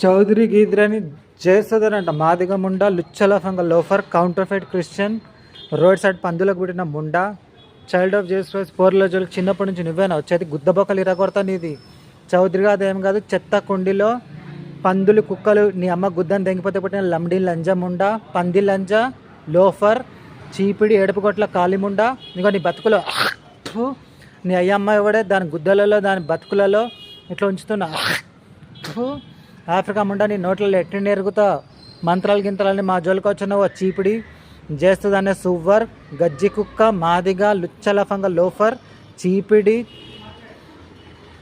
చౌదరి గీద్రని చేస్తుందనంట. మాదిగ ముండా, లుచ్చలఫంగ loafer, counterfeit Christian, roadside పందులకు పుట్టిన ముండా, చైల్డ్ ఆఫ్ జీసస్, పోర్లో జోలికి చిన్నప్పటి నుంచి నువ్వేనా వచ్చేది? గుద్దబొక్కలు ఇరగొడతా నీది. చౌదరి కాదు ఏం కాదు, చెత్త కుండిలో పందులు కుక్కలు నీ అమ్మ గుద్దని తెంగిపోతే పుట్టిన లంబడి లంజ ముండా, పంది లంజ, లోఫర్, చీపిడి ఏడుపుగొట్ల కాలిముండా. ఇంకో నీ బతుకులో నీ అయ్యమ్మ ఎవడే దాని గుద్దలలో దాని బతుకులలో ఇట్లా ఉంచుతున్నా. ఆఫ్రికా ముండా నీ నోట్లలో ఎట్టి నెరుగుతా. మంత్రాలు గింత్రాలని మా జోలికి వచ్చినావు చీపిడి చేస్తుందనే సువ్వర్, గజ్జి కుక్క, మాదిగా, లుచ్చలఫంగ లోఫర్, చీపిడి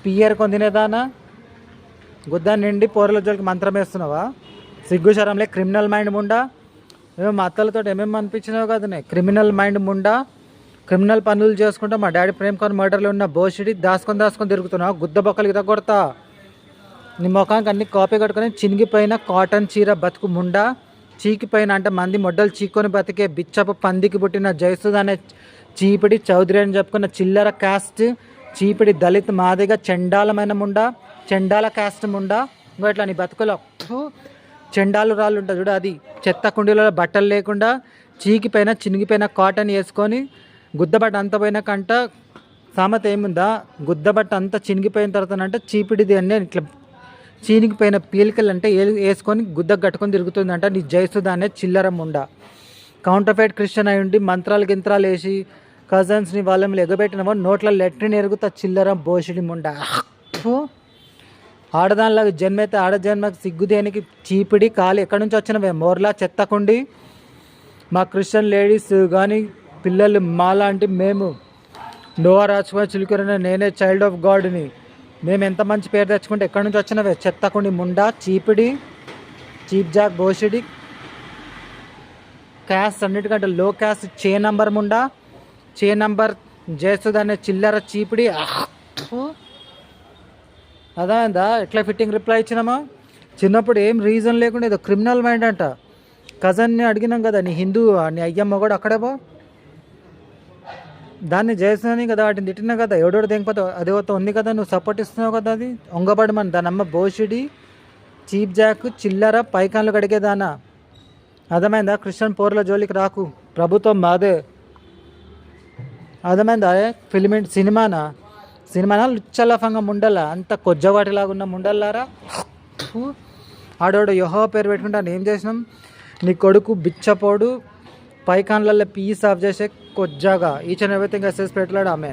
పియర్ కొందినేదానా. గుద్దా నిండి పోరల జోలికి మంత్రం వేస్తున్నావా? సిగ్గు శరంలే క్రిమినల్ మైండ్ ముండా. ఏమో మా అత్తలతో ఏమేమి అనిపించినావు కదనే. క్రిమినల్ మైండ్ ముండా, క్రిమినల్ పనులు చేసుకుంటా మా డాడీ ప్రేమ్ కౌర్ మర్డర్లో ఉన్న బోషిడి దాచుకొని తిరుగుతున్నావు. గుద్ద బొక్కలు ఇరగొడతా. నీ ముఖానికి అన్ని కాపీ కట్టుకొని చినిగిపోయిన కాటన్ చీర బతుకు ముండా, చీకిపోయిన అంటే మంది మొడ్డలు చీక్కొని బతికే బిచ్చపు పందికి పుట్టిన జయసుద్ అనే చీపిడి చౌదరి అని చెప్పుకున్న చిల్లర క్యాస్ట్, చీపిడి దళిత్ మాదిగా చెండాలమైన ముండా, చెండాల క్యాస్ట్ ముండా. ఇంకో ఇట్లా నీ బతుకులో చెండాలు రాళ్ళు ఉంటుంది చూడు, అది చెత్త కుండీలో బట్టలు లేకుండా చీకిపోయిన చినిగిపోయిన కాటన్ వేసుకొని గుద్దబట్ట అంత పోయిన కంట సామెత ఏముందా? గుద్దబట్ట అంతా చినిగిపోయిన తర్వాత అంటే చీపిడిది అని ఇట్లా చీనిగిపోయిన పీలికలు అంటే వేసుకొని గుద్దకు కట్టుకొని తిరుగుతుందంట నీ జయసుధ అనే చిల్లర ముండా. కౌంటర్ఫైట్ క్రిస్టియన్ అయి ఉండి మంత్రాలు గింత్రాలు వేసి కజన్స్ని వాళ్ళని ఎగబెట్టినవో నోట్ల లెట్రిన్ ఎరుగుతా చిల్లర బోషిడి ముండా. ఆడదానిలాగా జన్మైతే ఆడ జన్మకి సిగ్గుదేనికి చీపిడి కాలు ఎక్కడి నుంచి వచ్చినవే మోర్లా చెత్తకుండి. మా క్రిస్టియన్ లేడీస్ కానీ పిల్లలు మాలాంటి మేము నోవా రాజ్కుమార్ చిలుకరనే నేనే చైల్డ్ ఆఫ్ గాడ్ని మేము ఎంత మంచి పేరు తెచ్చుకుంటే ఎక్కడి నుంచి వచ్చినవే చెత్తకుండి ముండా, చీపిడి, చీప్ జాక్ బోషిడి, క్యాస్ట్ అన్నిటికంటే లో క్యాస్ట్ చే నంబర్ ముండా, చే నంబర్ జయసుద్ అనే చిల్లర చీపిడి. అదా ఎట్లా ఫిట్టింగ్ రిప్లై ఇచ్చినామా? చిన్నప్పుడు ఏం రీజన్ లేకుండా ఏదో క్రిమినల్ మైండ్ అంట. కజన్ని అడిగినాం కదా, నీ హిందూ నీ అయ్యమ్మ కూడా అక్కడే బో దాన్ని చేసినాని కదా, వాటిని తిట్టినా కదా, ఎవడోడు దేనిపోతే అదే ఉంది కదా, నువ్వు సపోర్ట్ ఇస్తున్నావు కదా. అది ఒంగబడి మన దాని అమ్మ బోషిడి, చీప్ జాక్, చిల్లర పైకాన్లు కడిగేదానా. అర్థమైందా? క్రిస్టియన్ పోర్ల జోలికి రాకు, ప్రభుత్వం మాదే. అర్థమైందా? సినిమానా లుచ్చలఫంగా ముండల అంత కొజ్జవాటిలాగా ఉన్న ముండల్లారా. ఆడోడు యెహోవా పేరు పెట్టుకుంటా ఏం చేసినాం? నీ కొడుకు బిచ్చపోడు పైకాన్లలో పీస్ ఆఫ్ చేసే కొజ్జాగా ఈచ్ అండ్ ఎవ్రీథింగ్ అసెస్ పెట్టలాడు ఆమె.